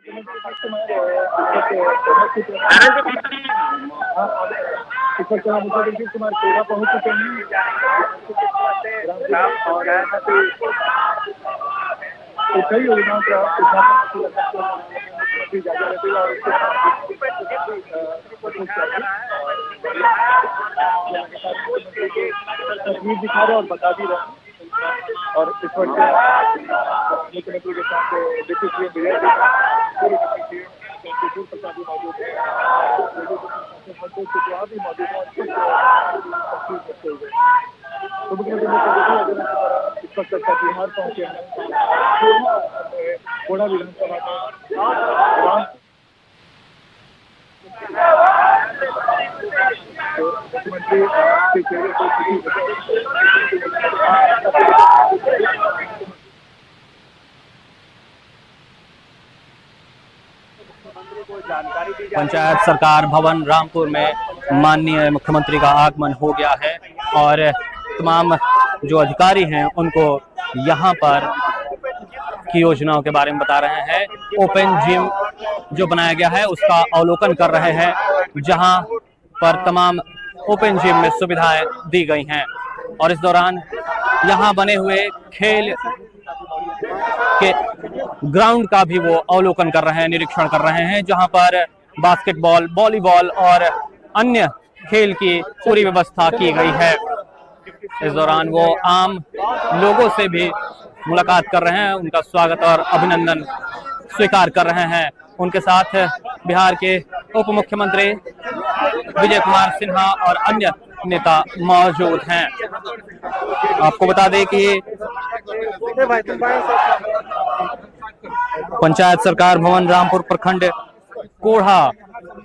नीतीश कुमार कोरा पहुंच चुके हैं तो कई योजनाओं का तस्वीर दिखा रहे और बता भी रहे और इस वक्त मुख्यमंत्री के साथ डिप्टी सीएम विजय प्रसाद भी मौजूद है, भी मौजूद है। तो मुख्यमंत्री इस वक्त कटिहार पहुंचे हैं, कोड़ा विधानसभा में मुख्यमंत्री के चेहरे को पंचायत सरकार भवन रामपुर में माननीय मुख्यमंत्री का आगमन हो गया है और तमाम जो अधिकारी हैं उनको यहाँ पर की योजनाओं के बारे में बता रहे हैं। ओपन जिम जो बनाया गया है उसका अवलोकन कर रहे हैं, जहाँ पर तमाम ओपन जिम में सुविधाएं दी गई हैं और इस दौरान यहाँ बने हुए खेल के ग्राउंड का भी वो अवलोकन कर रहे हैं, निरीक्षण कर रहे हैं, जहां पर बास्केटबॉल, वॉलीबॉल और अन्य खेल की पूरी व्यवस्था की गई है। इस दौरान वो आम लोगों से भी मुलाकात कर रहे हैं, उनका स्वागत और अभिनंदन स्वीकार कर रहे हैं। उनके साथ बिहार के उप मुख्यमंत्री विजय कुमार सिन्हा और अन्य नेता मौजूद हैं। आपको बता दें कि पंचायत सरकार भवन रामपुर प्रखंड कोढ़ा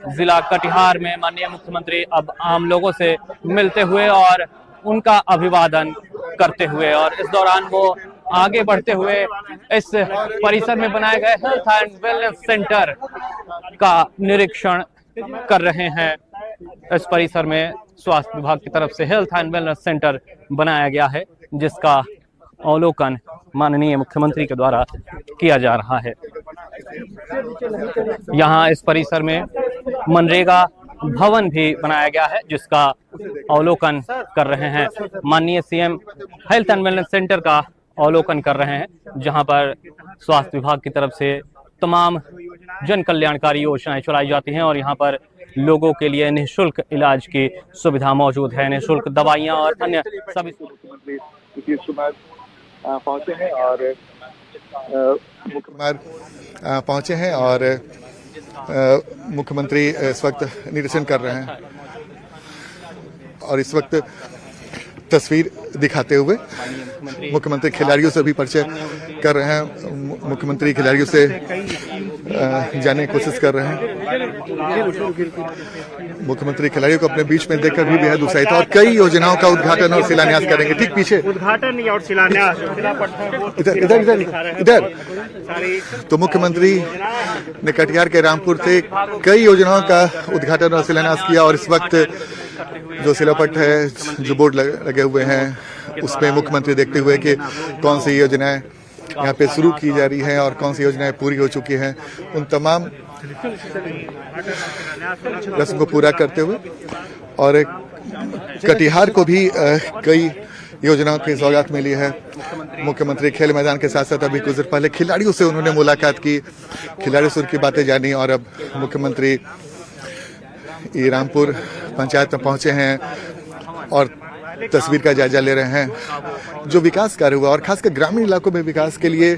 जिला कटिहार में माननीय मुख्यमंत्री अब आम लोगों से मिलते हुए और उनका अभिवादन करते हुए और इस दौरान वो आगे बढ़ते हुए इस परिसर में बनाए गए हेल्थ एंड वेलनेस सेंटर का निरीक्षण कर रहे हैं। इस परिसर में स्वास्थ्य विभाग की तरफ से हेल्थ एंड वेलनेस सेंटर बनाया गया है, जिसका अवलोकन माननीय मुख्यमंत्री के द्वारा किया जा रहा है। यहाँ इस परिसर में मनरेगा भवन भी बनाया गया है, जिसका अवलोकन कर रहे हैं। माननीय CM health and wellness centre का अवलोकन कर रहे हैं, जहां पर स्वास्थ्य विभाग की तरफ से तमाम जन कल्याणकारी योजनाएं चलाई जाती हैं और यहाँ पर लोगों के लिए निःशुल्क इलाज की सुविधा मौजूद है, निःशुल्क दवाइयाँ और अन्य सभी। नीतीश कुमार पहुंचे हैं और मुख्यमंत्री इस वक्त निरीक्षण कर रहे हैं और इस वक्त तस्वीर दिखाते हुए मुख्यमंत्री खिलाड़ियों से भी परिचय कर रहे हैं। मुख्यमंत्री खिलाड़ियों से जानने की कोशिश कर रहे हैं। मुख्यमंत्री खिलाड़ियों को अपने बीच में देखकर भी बेहद उत्साहित और कई योजनाओं का उद्घाटन और शिलान्यास करेंगे। ठीक पीछे उद्घाटन और शिलान्यास इधर तो मुख्यमंत्री ने कटिहार के रामपुर से कई योजनाओं का उद्घाटन और शिलान्यास किया और इस वक्त जो शिलापट है, जो बोर्ड लगे हुए हैं, उसमें मुख्यमंत्री देखते हुए कि कौन सी योजनाएं यहाँ पे शुरू की जा रही हैं और कौन सी योजनाएं पूरी हो चुकी हैं, उन तमाम रस्म को पूरा करते हुए और कटिहार को भी कई योजनाओं की सौगात मिली है। मुख्यमंत्री खेल मैदान के साथ साथ अभी कुछ देर पहले खिलाड़ियों से उन्होंने मुलाकात की, खिलाड़ियों से उनकी बातें जानी और अब मुख्यमंत्री रामपुर पंचायत में पहुंचे हैं और तस्वीर का जायजा ले रहे हैं। जो विकास कार्य हुआ और खासकर ग्रामीण इलाकों में विकास के लिए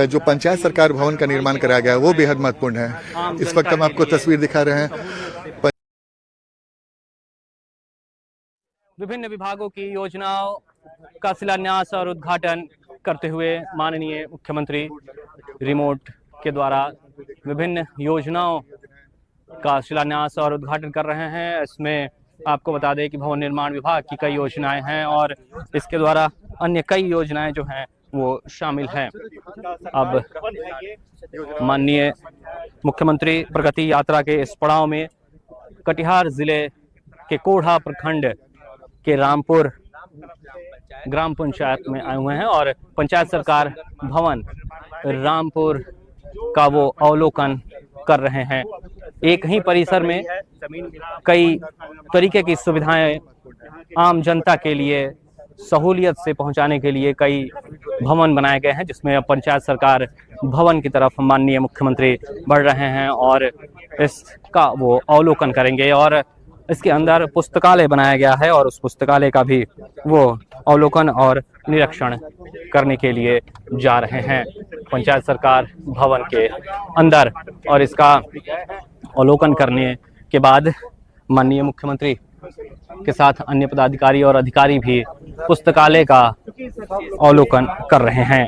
जो पंचायत सरकार भवन का निर्माण कराया गया है वो बेहद महत्वपूर्ण है। इस वक्त हम आपको तस्वीर दिखा रहे हैं। विभिन्न विभागों की योजनाओं का शिलान्यास और उद्घाटन करते हुए माननीय मुख्यमंत्री रिमोट के द्वारा विभिन्न योजनाओं का शिलान्यास और उद्घाटन कर रहे हैं। इसमें आपको बता दें कि भवन निर्माण विभाग की कई योजनाएं हैं और इसके द्वारा अन्य कई योजनाएं जो हैं वो शामिल हैं। अब माननीय मुख्यमंत्री प्रगति यात्रा के इस पड़ाव में कटिहार जिले के कोढ़ा प्रखंड के रामपुर ग्राम पंचायत में आए हुए हैं और पंचायत सरकार भवन रामपुर का वो अवलोकन कर रहे हैं। एक ही परिसर में कई तरीके की सुविधाएं आम जनता के लिए सहूलियत से पहुंचाने के लिए कई भवन बनाए गए हैं, जिसमें अब पंचायत सरकार भवन की तरफ माननीय मुख्यमंत्री बढ़ रहे हैं और इसका वो अवलोकन करेंगे। और इसके अंदर पुस्तकालय बनाया गया है और उस पुस्तकालय का भी वो अवलोकन और निरीक्षण करने के लिए जा रहे हैं पंचायत सरकार भवन के अंदर। और इसका अवलोकन करने के बाद माननीय मुख्यमंत्री के साथ अन्य पदाधिकारी और अधिकारी भी पुस्तकालय का अवलोकन कर रहे हैं।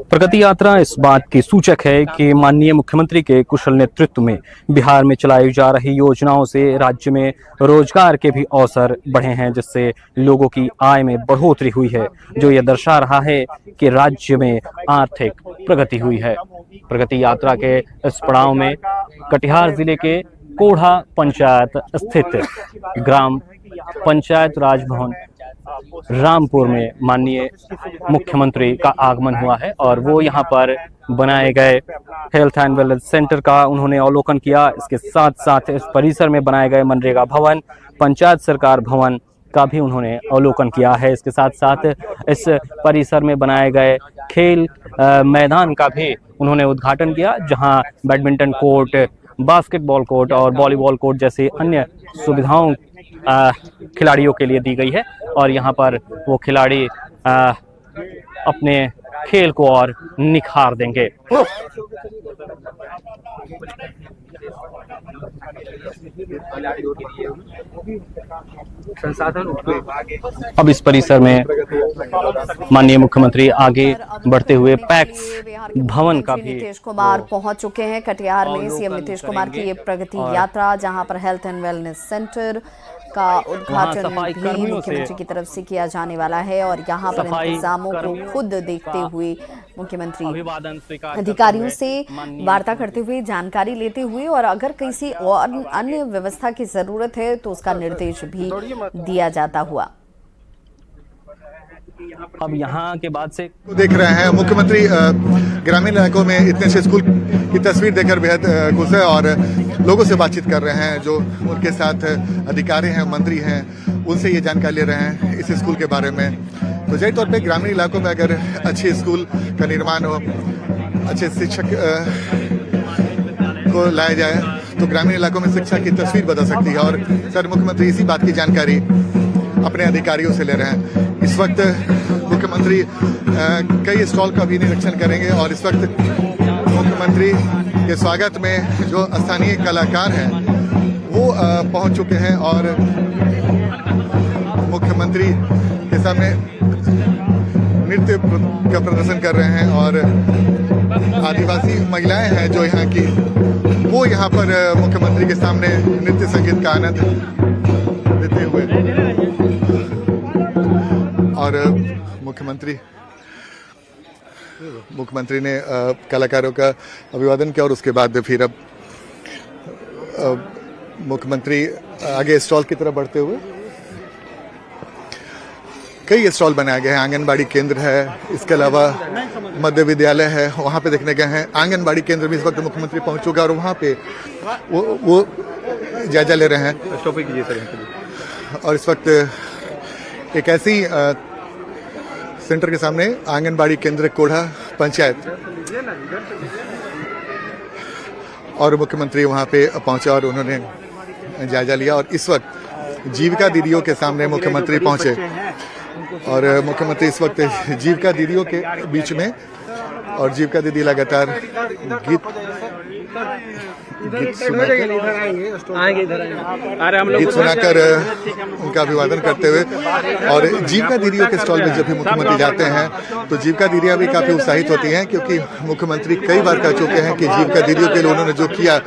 प्रगति यात्रा इस बात की सूचक है कि माननीय मुख्यमंत्री के कुशल नेतृत्व में बिहार में चलाई जा रही योजनाओं से राज्य में रोजगार के भी अवसर बढ़े हैं, जिससे लोगों की आय में बढ़ोतरी हुई है, जो ये दर्शा रहा है कि राज्य में आर्थिक प्रगति हुई है। प्रगति यात्रा के इस पड़ाव में कटिहार जिले के कोढ़ा पंचायत स्थित ग्राम पंचायत राज भवन रामपुर में माननीय मुख्यमंत्री का आगमन हुआ है और वो यहाँ पर बनाए गए हेल्थ एंड वेलनेस सेंटर का उन्होंने अवलोकन किया। इसके साथ साथ इस परिसर में बनाए गए मनरेगा भवन, पंचायत सरकार भवन का भी उन्होंने अवलोकन किया है। इसके साथ साथ इस परिसर में बनाए गए खेल मैदान का भी उन्होंने उद्घाटन किया, जहां बैडमिंटन कोर्ट, बास्केटबॉल कोर्ट और वॉलीबॉल कोर्ट जैसे अन्य सुविधाओं खिलाड़ियों के लिए दी गई है और यहाँ पर वो खिलाड़ी अपने खेल को और निखार देंगे। अब इस परिसर में माननीय मुख्यमंत्री आगे बढ़ते हुए पैक्स भवन का भी नीतीश कुमार पहुंच चुके हैं कटिहार में। सीएम नीतीश कुमार की ये प्रगति यात्रा, जहां पर हेल्थ एंड वेलनेस सेंटर का उद्घाटन भी मुख्यमंत्री की तरफ से किया जाने वाला है और यहाँ पर इंतजामों को खुद देखते हुए मुख्यमंत्री अधिकारियों से वार्ता करते हुए, जानकारी लेते हुए और अगर किसी और अन्य व्यवस्था की जरूरत है तो उसका निर्देश भी दिया जाता हुआ। अब यहाँ के बाद से देख रहे हैं मुख्यमंत्री ग्रामीण इलाकों में इतने से स्कूल की तस्वीर देखकर बेहद खुश है और लोगों से बातचीत कर रहे हैं, जो उनके साथ अधिकारी हैं, मंत्री हैं, उनसे ये जानकारी ले रहे हैं इस स्कूल के बारे में। तो जाहिर तौर पे ग्रामीण इलाकों में अगर अच्छे स्कूल का निर्माण हो, अच्छे शिक्षक को लाया जाए तो ग्रामीण इलाकों में शिक्षा की तस्वीर बदल सकती है। और सर मुख्यमंत्री इसी बात की जानकारी अपने अधिकारियों से ले रहे हैं। इस वक्त मुख्यमंत्री कई स्टॉल का भी निरीक्षण करेंगे और इस वक्त मुख्यमंत्री के स्वागत में जो स्थानीय कलाकार हैं वो पहुंच चुके हैं और मुख्यमंत्री के सामने नृत्य का प्रदर्शन कर रहे हैं और आदिवासी महिलाएं हैं जो यहाँ की, वो यहाँ पर मुख्यमंत्री के सामने नृत्य संगीत का आनंद लेते हुए और मुख्यमंत्री ने कलाकारों का अभिवादन किया और उसके बाद फिर अब मुख्यमंत्री आगे स्टॉल की तरफ बढ़ते हुए कई स्टॉल बनाए गए हैं। आंगनबाड़ी केंद्र है, इसके अलावा मध्य विद्यालय है, वहाँ पे देखने गए हैं। आंगनबाड़ी केंद्र में इस वक्त मुख्यमंत्री पहुंच चुका है और वहाँ पे वो जायजा ले रहे हैं। और इस वक्त एक ऐसी सेंटर के सामने आंगनबाड़ी केंद्र कोढ़ा पंचायत और मुख्यमंत्री वहां पे पहुंचे और उन्होंने जायजा लिया। और इस वक्त जीविका दीदियों के सामने मुख्यमंत्री पहुंचे और मुख्यमंत्री इस वक्त जीविका दीदियों के बीच में और जीविका दीदी लगातार गीत सुनाकर उनका अभिवादन करते हुए और जीविका दीदियों के स्टॉल में जब भी मुख्यमंत्री जाते हैं तो जीविका दीदियां भी काफी उत्साहित होती हैं, क्योंकि मुख्यमंत्री कई बार कह चुके हैं कि जीविका दीदियों के लिए उन्होंने जो किया,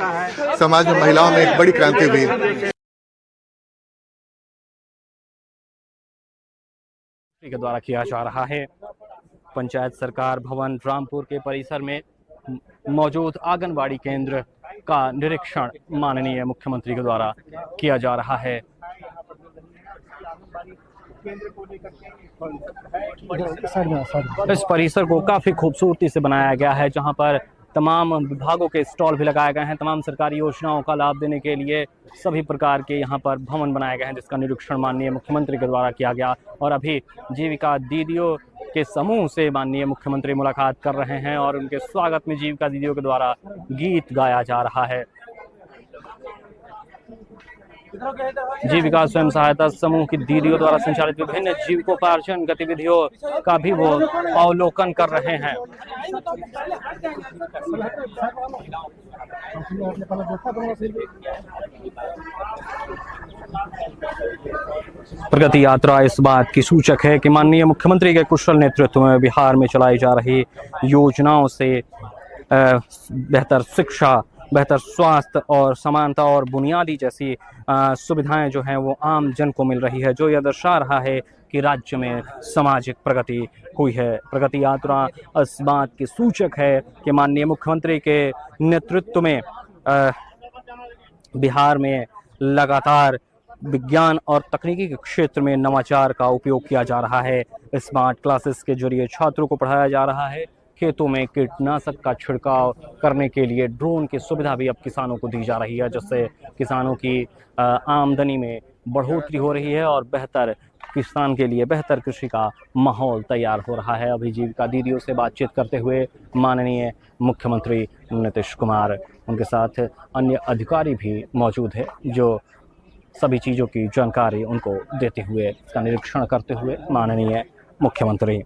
समाज में महिलाओं में एक बड़ी क्रांति हुई। के द्वारा किया जा रहा है। पंचायत सरकार भवन रामपुर के परिसर में मौजूद आंगनबाड़ी केंद्र का निरीक्षण माननीय मुख्यमंत्री के द्वारा किया जा रहा है। इस परिसर को काफी खूबसूरती से बनाया गया है, जहां पर तमाम विभागों के स्टॉल भी लगाए गए हैं। तमाम सरकारी योजनाओं का लाभ देने के लिए सभी प्रकार के यहाँ पर भवन बनाए गए हैं, जिसका निरीक्षण माननीय मुख्यमंत्री के द्वारा किया गया। और अभी जीविका दीदियों के समूह से माननीय मुख्यमंत्री मुलाकात कर रहे हैं और उनके स्वागत में जीविका दीदियों के द्वारा गीत गाया जा रहा है। जीविका स्वयं सहायता समूह की दीदियों द्वारा संचालित विभिन्न जीविकोपार्जन गतिविधियों का भी वो अवलोकन कर रहे हैं। प्रगति यात्रा इस बात की सूचक है कि माननीय मुख्यमंत्री के कुशल नेतृत्व में बिहार में चलाई जा रही योजनाओं से बेहतर शिक्षा, बेहतर स्वास्थ्य और समानता और बुनियादी जैसी सुविधाएं जो हैं वो आम जन को मिल रही है, जो यह दर्शा रहा है कि राज्य में सामाजिक प्रगति हुई है। प्रगति यात्रा इस बात की सूचक है कि माननीय मुख्यमंत्री के नेतृत्व में बिहार में लगातार विज्ञान और तकनीकी के क्षेत्र में नवाचार का उपयोग किया जा रहा है। स्मार्ट क्लासेस के जरिए छात्रों को पढ़ाया जा रहा है। खेतों में कीटनाशक का छिड़काव करने के लिए ड्रोन की सुविधा भी अब किसानों को दी जा रही है, जिससे किसानों की आमदनी में बढ़ोतरी हो रही है और बेहतर किसान के लिए बेहतर कृषि का माहौल तैयार हो रहा है। अभी जीविका दीदियों से बातचीत करते हुए माननीय मुख्यमंत्री नीतीश कुमार, उनके साथ अन्य अधिकारी भी मौजूद है, जो सभी चीज़ों की जानकारी उनको देते हुए, इसका निरीक्षण करते हुए माननीय मुख्यमंत्री।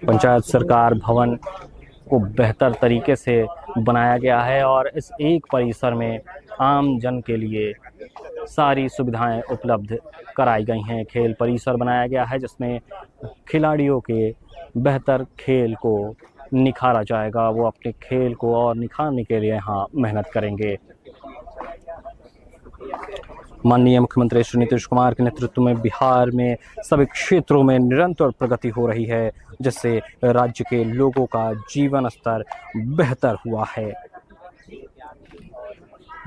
पंचायत सरकार भवन को बेहतर तरीके से बनाया गया है और इस एक परिसर में आम जन के लिए सारी सुविधाएं उपलब्ध कराई गई हैं। खेल परिसर बनाया गया है, जिसमें खिलाड़ियों के बेहतर खेल को निखारा जाएगा। वो अपने खेल को और निखारने के लिए यहाँ मेहनत करेंगे। माननीय मुख्यमंत्री श्री नीतीश कुमार के नेतृत्व में बिहार में सभी क्षेत्रों में निरंतर प्रगति हो रही है, जिससे राज्य के लोगों का जीवन स्तर बेहतर हुआ है।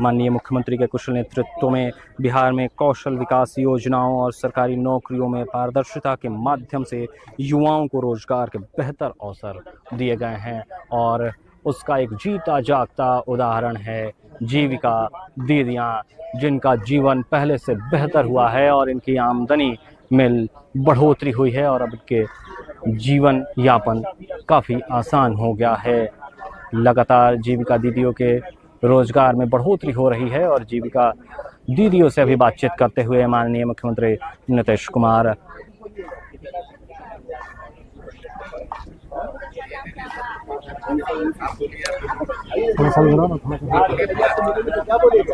माननीय मुख्यमंत्री के कुशल नेतृत्व में बिहार में कौशल विकास योजनाओं और सरकारी नौकरियों में पारदर्शिता के माध्यम से युवाओं को रोजगार के बेहतर अवसर दिए गए हैं और उसका एक जीता जागता उदाहरण है जीविका दीदियाँ, जिनका जीवन पहले से बेहतर हुआ है और इनकी आमदनी में बढ़ोतरी हुई है और अब इनके जीवन यापन काफ़ी आसान हो गया है। लगातार जीविका दीदियों के रोजगार में बढ़ोतरी हो रही है और जीविका दीदियों से अभी बातचीत करते हुए माननीय मुख्यमंत्री नीतीश कुमार।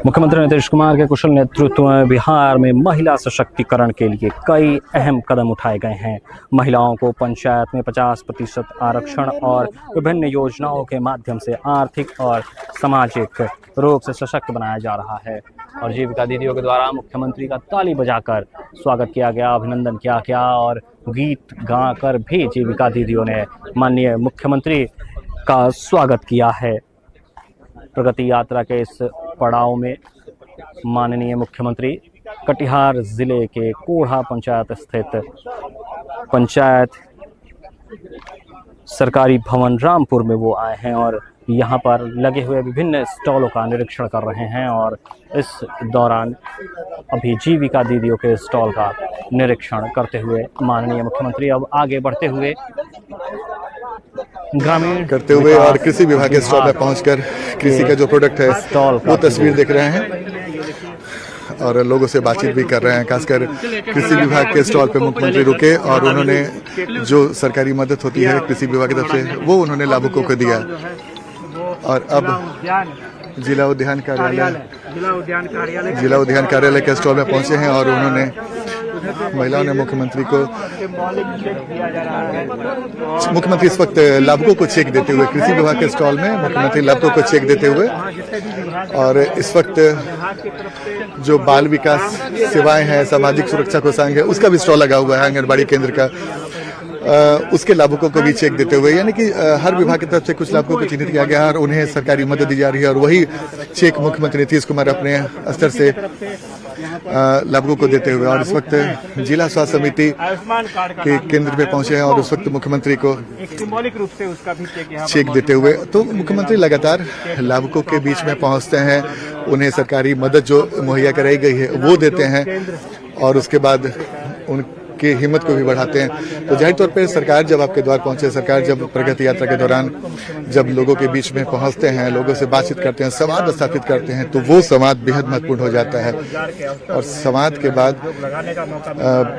मुख्यमंत्री नीतीश कुमार के कुशल नेतृत्व में बिहार में महिला सशक्तिकरण के लिए कई अहम कदम उठाए गए हैं। महिलाओं को पंचायत में 50% आरक्षण और विभिन्न योजनाओं के माध्यम से आर्थिक और सामाजिक रूप से सशक्त बनाया जा रहा है और जीविका दीदियों के द्वारा मुख्यमंत्री का ताली बजाकर स्वागत किया गया, अभिनंदन किया गया और गीत गाकर भी जीविका दीदियों ने माननीय मुख्यमंत्री का स्वागत किया है। प्रगति यात्रा के इस पड़ाव में माननीय मुख्यमंत्री कटिहार जिले के कोढ़ा पंचायत स्थित पंचायत सरकारी भवन रामपुर में वो आए हैं और यहाँ पर लगे हुए विभिन्न स्टॉलों का निरीक्षण कर रहे हैं और इस दौरान अभी जीविका दीदियों के स्टॉल का निरीक्षण करते हुए माननीय मुख्यमंत्री अब आगे बढ़ते हुए ग्रामीण करते हुए और कृषि विभाग के स्टॉल में पहुंचकर कृषि का जो प्रोडक्ट है वो तस्वीर देख रहे हैं और लोगों से बातचीत भी कर रहे हैं। खासकर कृषि विभाग के स्टॉल पे मुख्यमंत्री रुके और उन्होंने जो सरकारी मदद होती है कृषि विभाग की तरफ से वो उन्होंने लाभुकों को दिया और अब जिला उद्यान कार्यालय के स्टॉल में पहुंचे हैं और उन्होंने महिलाओं ने मुख्यमंत्री इस वक्त लाभुकों को चेक देते हुए कृषि विभाग के स्टॉल में मुख्यमंत्री लाभुकों को चेक देते हुए और इस वक्त जो बाल विकास सेवाएं हैं, सामाजिक सुरक्षा कोषांग है, उसका भी स्टॉल लगा हुआ है आंगनबाड़ी केंद्र का उसके लाभुकों को भी चेक देते हुए, यानी कि हर विभाग की तरफ से कुछ लाभुकों को चिन्हित किया गया है और उन्हें सरकारी मदद दी जा रही है और वही चेक मुख्यमंत्री नीतीश कुमार अपने स्तर से लाभुकों को देते हुए, और इस वक्त जिला स्वास्थ्य समिति के केंद्र पे पहुंचे हैं और उस वक्त मुख्यमंत्री को सिंबॉलिक रूप से उसका भी चेक देते हुए, तो मुख्यमंत्री लगातार लाभुकों के बीच में पहुंचते हैं, उन्हें सरकारी मदद जो मुहैया कराई गई है वो देते हैं और उसके बाद उनकी हिम्मत को भी बढ़ाते हैं। तो जाहिर तौर पे सरकार जब आपके द्वार पहुंचे, सरकार जब प्रगति यात्रा के दौरान जब लोगों के बीच में पहुंचते हैं, लोगों से बातचीत करते हैं, संवाद स्थापित करते हैं, तो वो संवाद बेहद महत्वपूर्ण हो जाता है। और संवाद के बाद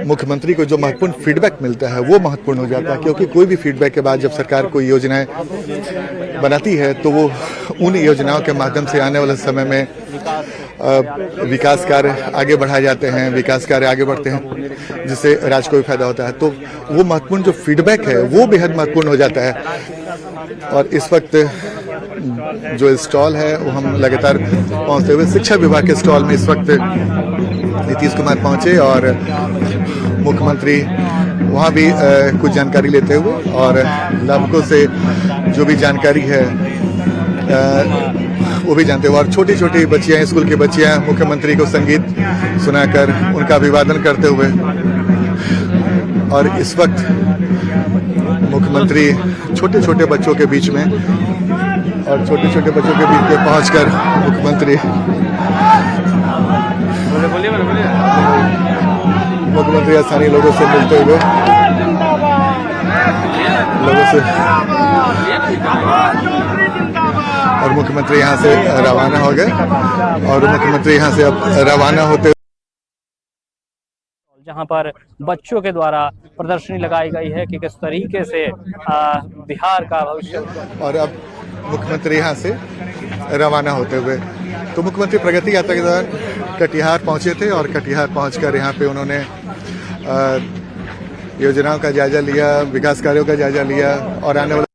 मुख्यमंत्री को जो महत्वपूर्ण फीडबैक मिलता है वो महत्वपूर्ण हो जाता है, क्योंकि कोई भी फीडबैक के बाद जब सरकार कोई योजनाएं बनाती है तो वो उन योजनाओं के माध्यम से आने वाले समय में विकास कार्य आगे बढ़ाए जाते हैं, विकास कार्य आगे बढ़ते हैं जिससे राज्य को भी फायदा होता है। तो वो महत्वपूर्ण जो फीडबैक है वो बेहद महत्वपूर्ण हो जाता है। और इस वक्त जो स्टॉल है वो हम लगातार पहुंचते हुए शिक्षा विभाग के स्टॉल में इस वक्त नीतीश कुमार पहुंचे और मुख्यमंत्री वहां भी कुछ जानकारी लेते हुए और लाभुकों से जो भी जानकारी है वो भी जानते हुए, और छोटी छोटी बच्चियां, स्कूल की बच्चियां मुख्यमंत्री को संगीत सुनाकर उनका अभिवादन करते हुए, और इस वक्त मुख्यमंत्री छोटे छोटे बच्चों के बीच में और छोटे छोटे बच्चों के बीच में पहुंचकर मुख्यमंत्री स्थानीय लोगों से मिलते हुए और मुख्यमंत्री यहाँ से रवाना हो गए और मुख्यमंत्री यहाँ से अब रवाना होते, जहां पर बच्चों के द्वारा प्रदर्शनी लगाई गई है कि किस तरीके से बिहार का भविष्य, और अब मुख्यमंत्री यहाँ से रवाना होते हुए, तो मुख्यमंत्री प्रगति यात्रा के दौरान कटिहार पहुंचे थे और कटिहार पहुंचकर यहाँ पे उन्होंने योजनाओं का जायजा लिया, विकास कार्यों का जायजा लिया और आने वाले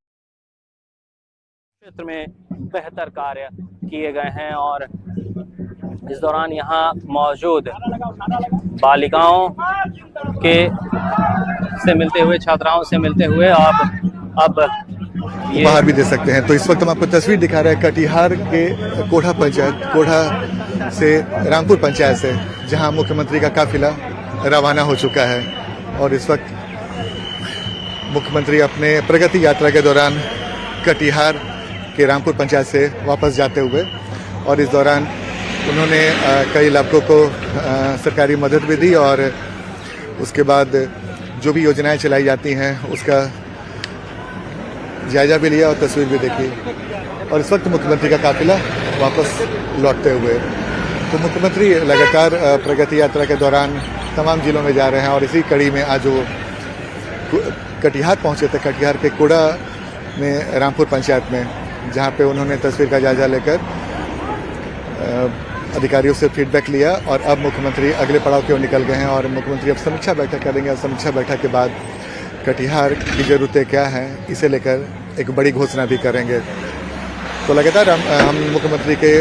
क्षेत्र में बेहतर कार्य किए गए हैं। और इस दौरान यहाँ मौजूद बालिकाओं के से मिलते हुए, छात्राओं से मिलते हुए अब ये उपहार भी दे सकते हैं। तो इस वक्त हम आपको तस्वीर दिखा रहे हैं कटिहार के कोढ़ा पंचायत, कोढ़ा से रामपुर पंचायत से, जहां मुख्यमंत्री का काफिला रवाना हो चुका है और इस वक्त मुख्यमंत्री अपने प्रगति यात्रा के दौरान कटिहार के रामपुर पंचायत से वापस जाते हुए, और इस दौरान उन्होंने कई लाभुकों को सरकारी मदद भी दी और उसके बाद जो भी योजनाएं चलाई जाती हैं उसका जायजा भी लिया और तस्वीर भी देखी। और इस वक्त मुख्यमंत्री का काफिला वापस लौटते हुए, तो मुख्यमंत्री लगातार प्रगति यात्रा के दौरान तमाम जिलों में जा रहे हैं और इसी कड़ी में आज वो कटिहार पहुंचे थे, कटिहार के कोड़ा में रामपुर पंचायत में, जहां पे उन्होंने तस्वीर का जायजा लेकर अधिकारियों से फीडबैक लिया और अब मुख्यमंत्री अगले पड़ाव की ओर निकल गए हैं और मुख्यमंत्री अब समीक्षा बैठक करेंगे और समीक्षा बैठक के बाद कटिहार की जरूरतें क्या हैं इसे लेकर एक बड़ी घोषणा भी करेंगे। तो लगातार हम मुख्यमंत्री के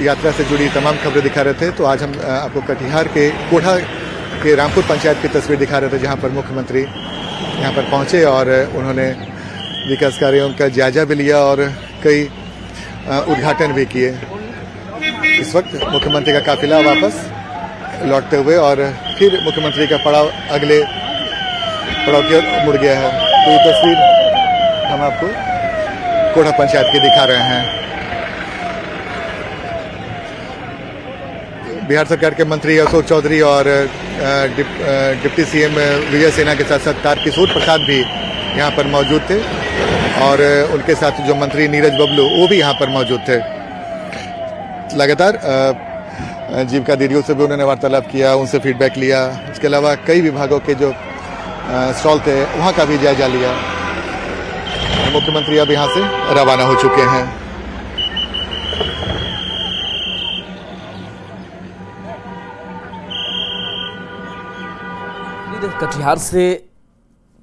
यात्रा से जुड़ी तमाम खबरें दिखा रहे थे। तो आज हम आपको कटिहार के कोढ़ा के रामपुर पंचायत की तस्वीर दिखा रहे थे, जहां पर मुख्यमंत्री यहां पर पहुंचे और उन्होंने विकास कार्यों का जायजा भी लिया और कई उद्घाटन भी किए। इस वक्त मुख्यमंत्री का काफिला वापस लौटते हुए और फिर मुख्यमंत्री का पड़ाव अगले पड़ाव की ओर मुड़ गया है। तो ये तस्वीर हम आपको कोढ़ा पंचायत की दिखा रहे हैं। बिहार सरकार के मंत्री अशोक चौधरी और डिप्टी सीएम विजय सिन्हा के साथ साथ तारकिशोर प्रसाद भी यहाँ पर मौजूद थे और उनके साथ जो मंत्री नीरज बबलू वो भी यहाँ पर मौजूद थे। लगातार जीविका दीदियों से भी उन्होंने वार्तालाप किया, उनसे फीडबैक लिया। इसके अलावा कई विभागों के जो स्टॉल थे वहाँ का भी जायजा लिया। मुख्यमंत्री अब यहाँ से रवाना हो चुके हैं। कटिहार से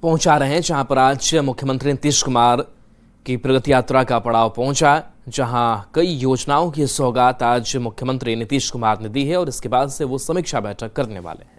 पहुंचा रहे हैं, जहां पर आज मुख्यमंत्री नीतीश कुमार की प्रगति यात्रा का पड़ाव पहुंचा, जहां कई योजनाओं की सौगात आज मुख्यमंत्री नीतीश कुमार ने दी है और इसके बाद से वो समीक्षा बैठक करने वाले हैं।